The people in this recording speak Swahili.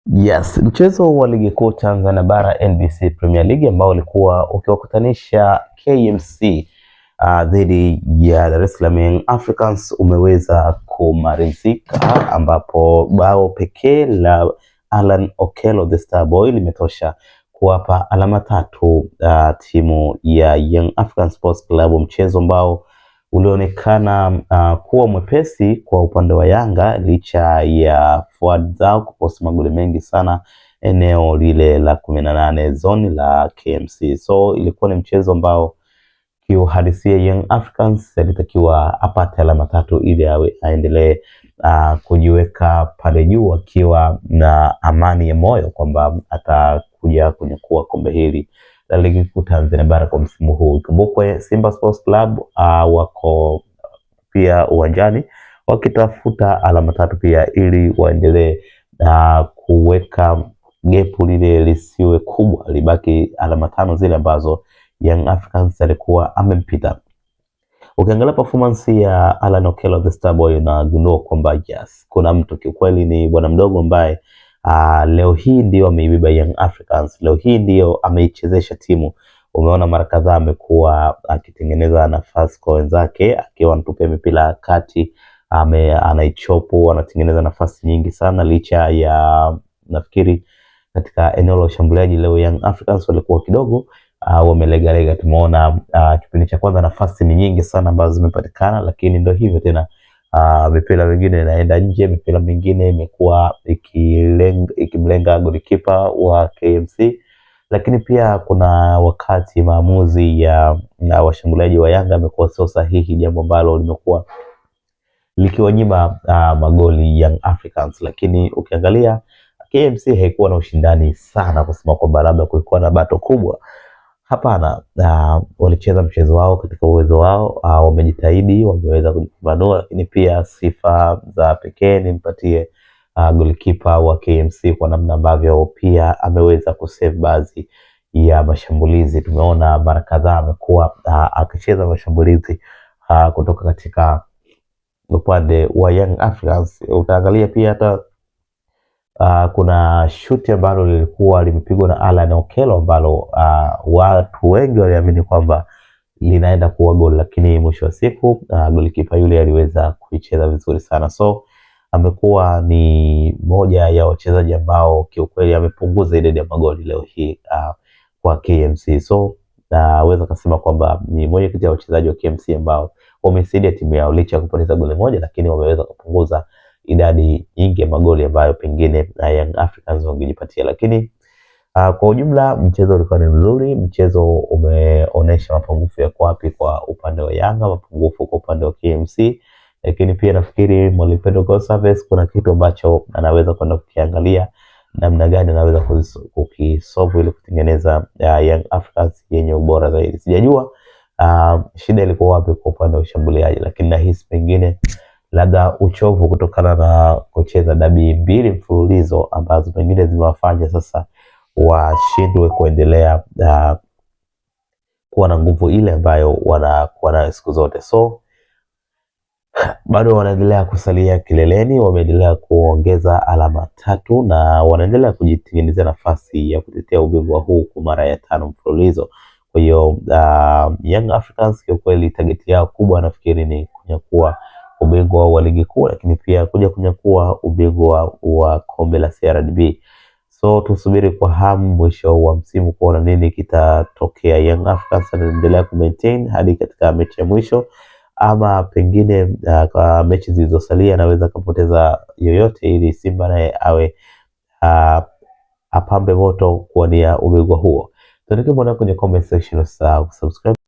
Yes, mchezo wa ligi kuu Tanzania bara NBC Premier League ambao ulikuwa ukiwakutanisha KMC dhidi ya Dar es Salaam Young Africans umeweza kumalizika, ambapo bao pekee la Alan Okello the Star Boy limetosha kuwapa alama tatu timu ya Young African Sports Club, mchezo ambao ulionekana kuwa mwepesi kwa upande wa Yanga licha ya forward zao kupost magoli mengi sana eneo lile la 18 zone la KMC. So ilikuwa ni mchezo ambao kiuhalisia Young Africans alitakiwa apate alama tatu ili aendelee kujiweka pale juu akiwa na amani ya moyo kwamba atakuja kunyakua kombe hili la ligi kuu Tanzania bara kwa msimu huu. Ikumbukwe Simba Sports Club wako pia uwanjani wakitafuta alama tatu pia ili waendelee kuweka gepu lile lisiwe kubwa, libaki alama tano zile ambazo Young Africans alikuwa amempita. Ukiangalia performance ya Alan Okello the Star Boy unagundua kwamba yes, kuna mtu kiukweli, ni bwana mdogo ambaye leo hii ndio ameibeba Young Africans, leo hii ndio ameichezesha timu. Umeona mara kadhaa amekuwa akitengeneza nafasi kwa wenzake, akiwa anatupia mipira kati, anaichopo, anatengeneza nafasi nyingi sana, licha ya nafikiri katika eneo la ushambuliaji leo Young Africans walikuwa kidogo wamelegalega. Tumeona kipindi cha kwanza nafasi ni nyingi sana ambazo zimepatikana, lakini ndio hivyo tena, mipira mingine inaenda nje, mipira mingine imekuwa ikimlenga golikipa wa KMC. Lakini pia kuna wakati maamuzi ya washambuliaji wa Yanga amekuwa sio sahihi, jambo ambalo limekuwa likiwanyima magoli Young Africans. Lakini ukiangalia KMC haikuwa na ushindani sana kusema kwamba labda kulikuwa na bato kubwa. Hapana, walicheza mchezo wao katika uwezo wao, wamejitahidi, wameweza kujipambanua. Lakini pia sifa za pekee nimpatie golikipa wa KMC kwa namna ambavyo pia ameweza kusave baadhi ya mashambulizi. Tumeona mara kadhaa amekuwa akicheza mashambulizi kutoka katika upande wa Young Africans. Utaangalia pia hata kuna shuti ambalo lilikuwa limepigwa na Alan Okello ambalo watu wengi waliamini kwamba linaenda kuwa goli, lakini mwisho wa siku golikipa yule aliweza kuicheza vizuri sana. So amekuwa ni moja ya wachezaji ambao kiukweli amepunguza idadi ya magoli leo hii kwa KMC. So naweza kusema kwamba ni moja kati ya wachezaji wa KMC ambao wamesaidia timu yao licha ya kupoteza goli moja, lakini wameweza kupunguza idadi nyingi ya magoli ambayo pengine Young Africans wangejipatia. Lakini kwa ujumla mchezo ulikuwa ni mzuri, mchezo umeonesha mapungufu yako wapi kwa upande wa Yanga, mapungufu kwa upande wa KMC. Lakini pia nafikiri Mwalimu Pedro Goncalves kuna kitu ambacho anaweza kwenda kukiangalia, namna gani anaweza kukisolve ili kutengeneza Young Africans yenye ubora zaidi. Sijajua shida ilikuwa wapi kwa upande wa ushambuliaji, lakini nahisi pengine labda uchovu kutokana na kucheza dabi mbili mfululizo ambazo pengine zimewafanya sasa washindwe kuendelea kuwa na nguvu ile ambayo wanakuwa nayo siku zote. So bado wanaendelea kusalia kileleni, wameendelea kuongeza alama tatu na wanaendelea kujitengenezea nafasi ya kutetea ubingwa huu kwa mara ya 5 mfululizo. Kwa hiyo Young Africans kwa kweli target yao kubwa nafikiri ni kunyakua ubingwa wa ligi kuu, lakini pia kuja kunyakua ubingwa wa kombe la CRDB. So tusubiri kwa hamu mwisho wa msimu kuona nini kitatokea. Young Africans anaendelea kumaintain hadi katika mechi ya mwisho, ama pengine kwa mechi zilizosalia anaweza kupoteza yoyote ili Simba naye awe apambe moto kuwania ubingwa huo. Tuandike kwenye comment section, subscribe.